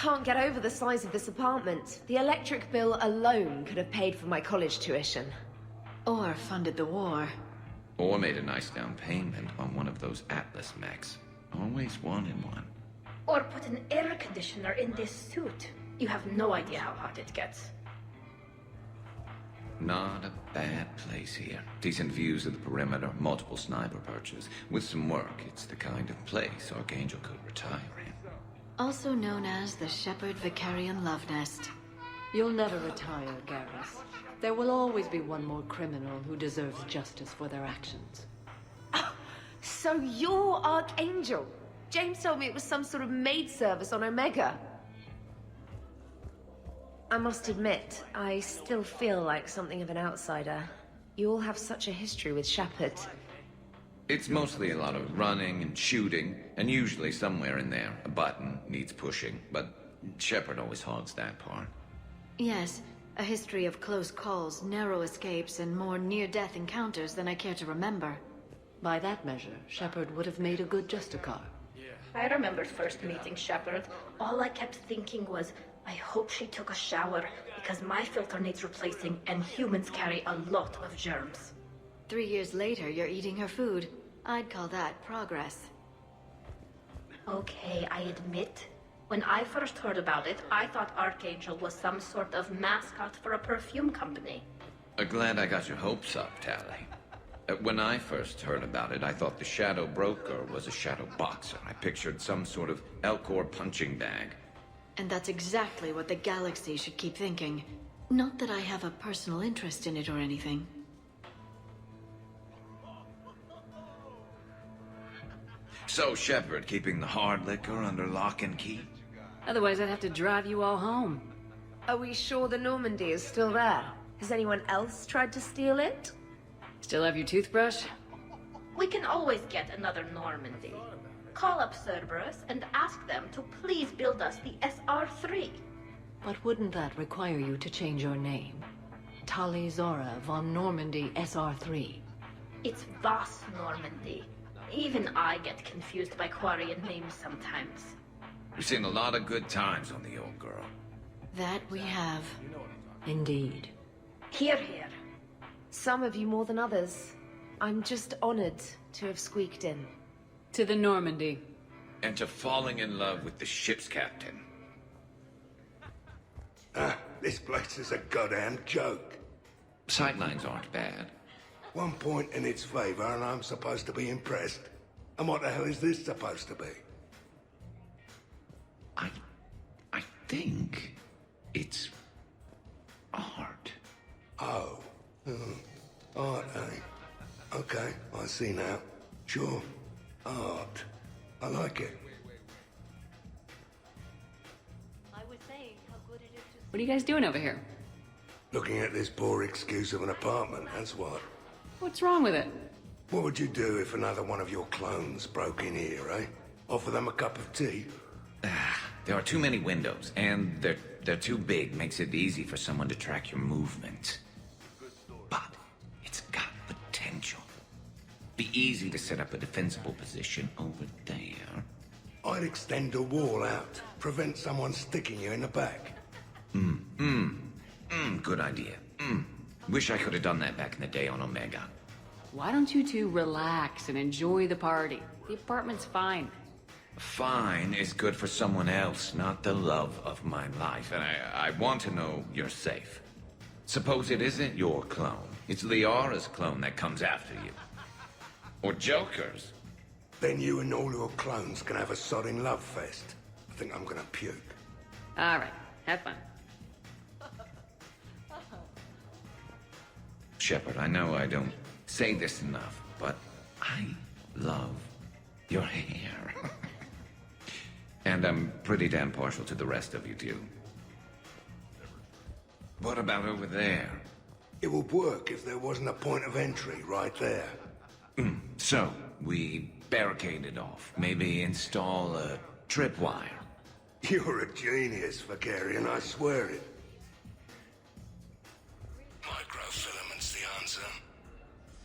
can't get over the size of this apartment. The electric bill alone could have paid for my college tuition. Or funded the war. Or made a nice down payment on one of those Atlas mechs. Always wanted one. Or put an air conditioner in this suit. You have no idea how hot it gets. Not a bad place here. Decent views of the perimeter, multiple sniper perches. With some work, it's the kind of place Archangel could retire in. Also known as the Shepherd Vicarian Love Nest. You'll never retire, Garrus. There will always be one more criminal who deserves justice for their actions. So you're Archangel? James told me it was some sort of maid service on Omega. I must admit, I still feel like something of an outsider. You all have such a history with Shepherd. It's mostly a lot of running and shooting, and usually somewhere in there, a button needs pushing, but Shepherd always hogs that part. Yes, a history of close calls, narrow escapes, and more near-death encounters than I care to remember. By that measure, Shepherd would have made a good Justicar. I remember first meeting Shepard. All I kept thinking was, I hope she took a shower, because my filter needs replacing, and humans carry a lot of germs. 3 years later, you're eating her food. I'd call that progress. Okay, I admit. When I first heard about it, I thought Archangel was some sort of mascot for a perfume company. Glad I got your hopes up, Tally. When I first heard about it, I thought the Shadow Broker was a shadow boxer. I pictured some sort of Elcor punching bag. And that's exactly what the galaxy should keep thinking. Not that I have a personal interest in it or anything. So, Shepard, keeping the hard liquor under lock and key? Otherwise, I'd have to drive you all home. Are we sure the Normandy is still there? Has anyone else tried to steal it? Still have your toothbrush? We can always get another Normandy. Call up Cerberus and ask them to please build us the SR-3. But wouldn't that require you to change your name? Tali Zora von Normandy SR-3. It's Voss Normandy. Even I get confused by Quarian names sometimes. We've seen a lot of good times on the old girl. That we have. Indeed. Here, here. Some of you more than others. I'm just honored to have squeaked in. To the Normandy. And to falling in love with the ship's captain. This place is a goddamn joke. Sightlines aren't bad. One point in its favor and I'm supposed to be impressed. And what the hell is this supposed to be? I think it's art. Oh. Art, eh? Okay, I see now. Sure. Art. I like it. I was saying how good it is to... What are you guys doing over here? Looking at this poor excuse of an apartment, that's what. What's wrong with it? What would you do if another one of your clones broke in here, eh? Offer them a cup of tea? There are too many windows, and they're too big. Makes it easy for someone to track your movement. But it's got potential. Be easy to set up a defensible position over there. I'd extend a wall out. Prevent someone sticking you in the back. Good idea. Wish I could have done that back in the day on Omega. Why don't you two relax and enjoy the party? The apartment's fine. Fine is good for someone else, not the love of my life. And I want to know you're safe. Suppose it isn't your clone. It's Liara's clone that comes after you. Or Joker's. Then you and all your clones can have a sodding love fest. I think I'm gonna puke. All right, have fun. Shepard, I know I don't say this enough, but I love your hair. And I'm pretty damn partial to the rest of you, too. What about over there? It would work if there wasn't a point of entry right there. So, we barricade it off. Maybe install a tripwire. You're a genius, Vicarian, I swear it. Microfilaments the answer.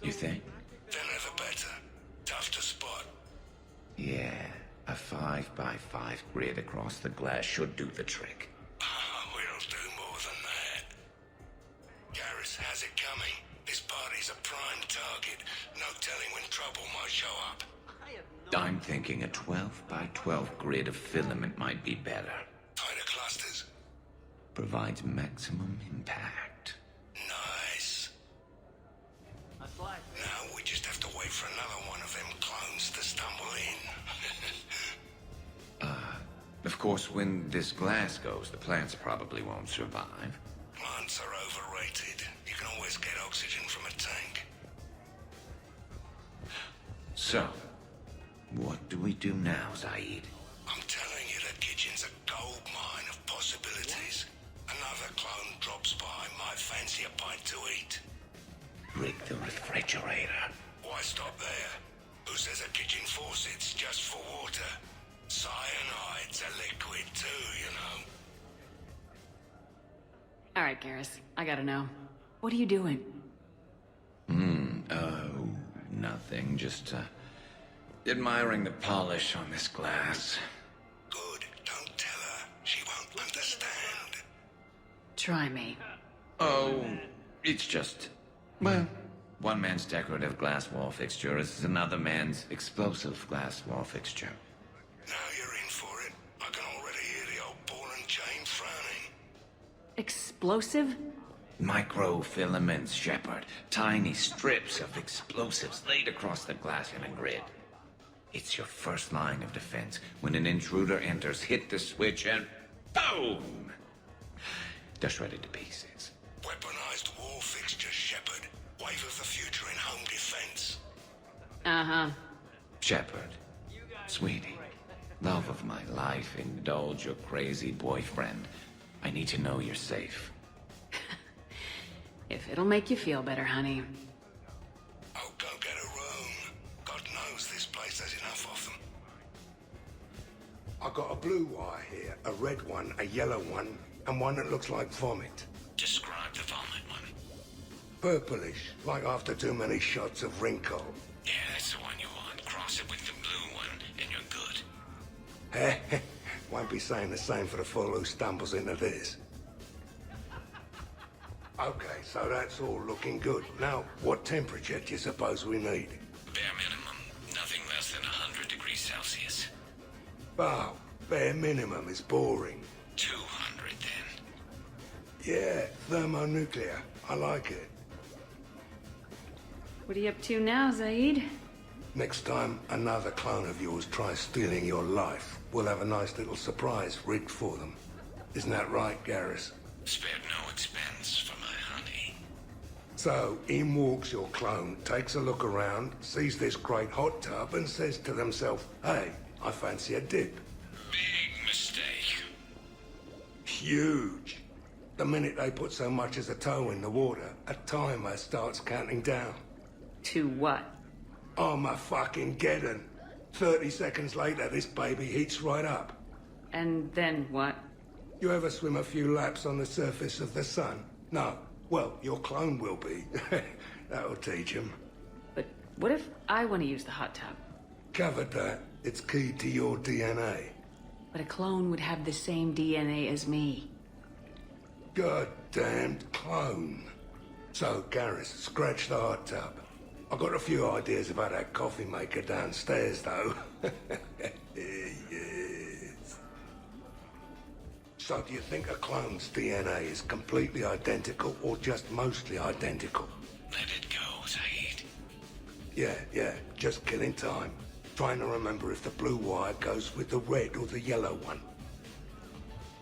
You think? They're never better. Tough to spot. Yeah, A 5x5 grid across the glass should do the trick. Oh, it'll do more than that. Garrus has it coming. This party's a prime target. No telling when trouble might show up. I'm thinking a 12x12 grid of filament might be better. Tighter clusters. Provides maximum impact. Nice. Now we just have to wait for another one of them clones to stumble in. Of course, when this glass goes, the plants probably won't survive. Plants are overrated. You can always get oxygen from a tank. So, what do we do now, Zaid? I'm telling you, that kitchen's a gold mine of possibilities. Another clone drops by, might fancy a bite to eat. Rig the refrigerator. Why stop there? Who says a kitchen faucet's just for water? Cyanide's a liquid too, you know. All right, Garrus, I gotta know. What are you doing? Oh, nothing. Just, admiring the polish on this glass. Good, don't tell her. She won't understand. Try me. Oh, it's just... Well, one man's decorative glass wall fixture is another man's explosive glass wall fixture. Now you're in for it. I can already hear the old ball and chain frowning. Explosive? Microfilaments, Shepard. Tiny strips of explosives laid across the glass in a grid. It's your first line of defense. When an intruder enters, hit the switch and... boom! They're shredded to pieces. Weaponized wall fixtures, Shepard. Wave of the future in home defense. Uh-huh. Shepard, sweetie, love of my life, indulge your crazy boyfriend. I need to know you're safe. If it'll make you feel better, honey. Oh, go get a room. God knows this place has enough of them. I got a blue wire here, a red one, a yellow one, and one that looks like vomit. Describe the vomit one. Purplish, like after too many shots of wrinkle. Yeah, that's the one you want. Cross it with the blue one, and you're good. Heh, won't be saying the same for the fool who stumbles into this. Okay, so that's all looking good. Now, what temperature do you suppose we need? Bare minimum. Nothing less than 100 degrees Celsius. Oh, bare minimum is boring. 200 then. Yeah, thermonuclear. I like it. What are you up to now, Zaid? Next time another clone of yours tries stealing your life, we'll have a nice little surprise rigged for them. Isn't that right, Garrus? Spared no expense for my honey. So, in walks your clone, takes a look around, sees this great hot tub and says to themselves, hey, I fancy a dip. Big mistake. Huge. The minute they put so much as a toe in the water, a timer starts counting down. To what? Armageddon. 30 seconds later, this baby heats right up. And then what? You ever swim a few laps on the surface of the sun? No. Well, your clone will be. That'll teach him. But what if I want to use the hot tub? Covered that. It's key to your DNA. But a clone would have the same DNA as me. Goddamned clone. So, Garrus, scratch the hot tub. I got a few ideas about that coffee maker downstairs, though. Yes. So, do you think a clone's DNA is completely identical or just mostly identical? Let it go, Zaid. Yeah, just killing time. Trying to remember if the blue wire goes with the red or the yellow one.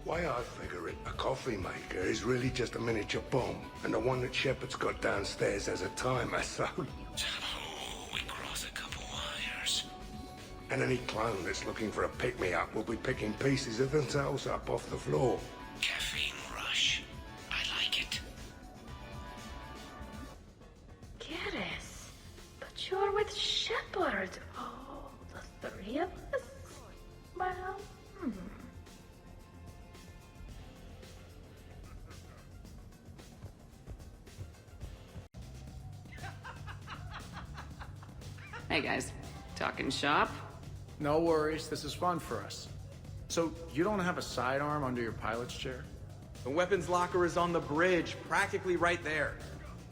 Way I figure it, a coffee maker is really just a miniature bomb, and the one that Shepard's got downstairs has a timer, so... Oh, we cross a couple wires. And any clone that's looking for a pick-me-up will be picking pieces of themselves up off the floor. Caffeine rush. I like it. Garrus, but you're with Shepard. Oh, the three of us? Well, Hey guys, talking shop? No worries, this is fun for us. So, you don't have a sidearm under your pilot's chair? The weapons locker is on the bridge, practically right there.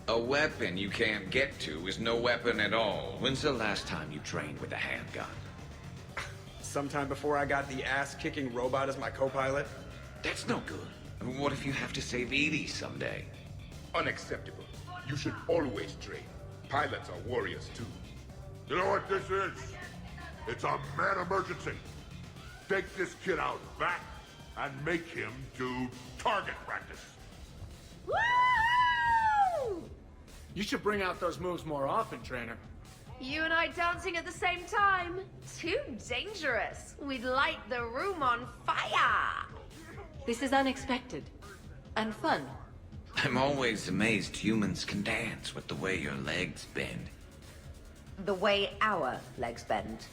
A weapon you can't get to is no weapon at all. When's the last time you trained with a handgun? Sometime before I got the ass-kicking robot as my co-pilot. That's no good. What if you have to save Edie someday? Unacceptable. You should always train. Pilots are warriors too. You know what this is? It's a mad emergency. Take this kid out back and make him do target practice. Woo! You should bring out those moves more often, trainer. You and I dancing at the same time? Too dangerous. We'd light the room on fire. This is unexpected. And fun. I'm always amazed humans can dance with the way your legs bend. The way our legs bend.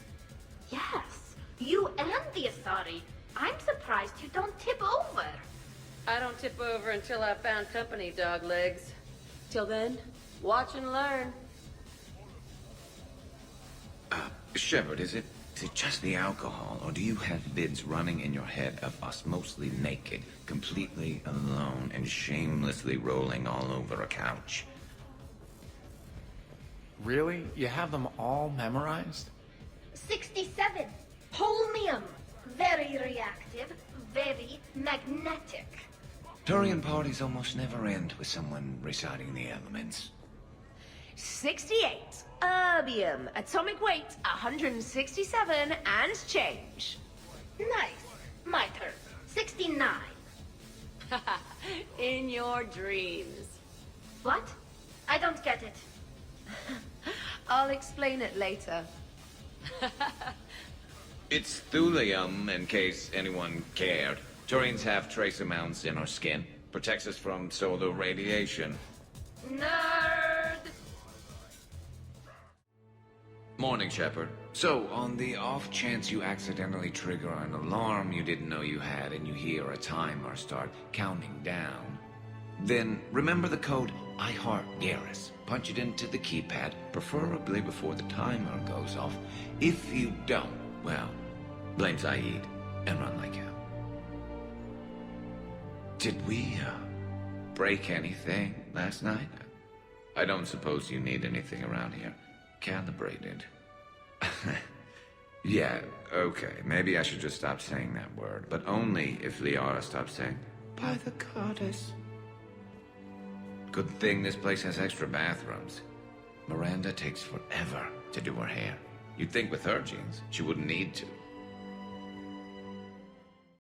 Yes, you and the Asari. I'm surprised you don't tip over. I don't tip over until I've found company, dog legs. Till then, watch and learn. Shepard, is it just the alcohol, or do you have vids running in your head of us mostly naked, completely alone, and shamelessly rolling all over a couch? Really? You have them all memorized? 67. Holmium. Very reactive, very magnetic. Turian parties almost never end with someone reciting the elements. 68. Erbium. Atomic weight 167 and change. Nice. My turn. 69. In your dreams. What? I don't get it. I'll explain it later. It's thulium, in case anyone cared. Turians have trace amounts in our skin. Protects us from solar radiation. Nerd! Morning, Shepard. So, on the off chance you accidentally trigger an alarm you didn't know you had and you hear a timer start counting down, then remember the code I Heart Garrus. Punch it into the keypad, preferably before the timer goes off. If you don't, well, blame Zaid and run like hell. Did we, break anything last night? I don't suppose you need anything around here calibrated. Yeah, okay, maybe I should just stop saying that word, but only if Liara stops saying, by the goddess. Good thing this place has extra bathrooms. Miranda takes forever to do her hair. You'd think with her genes, she wouldn't need to.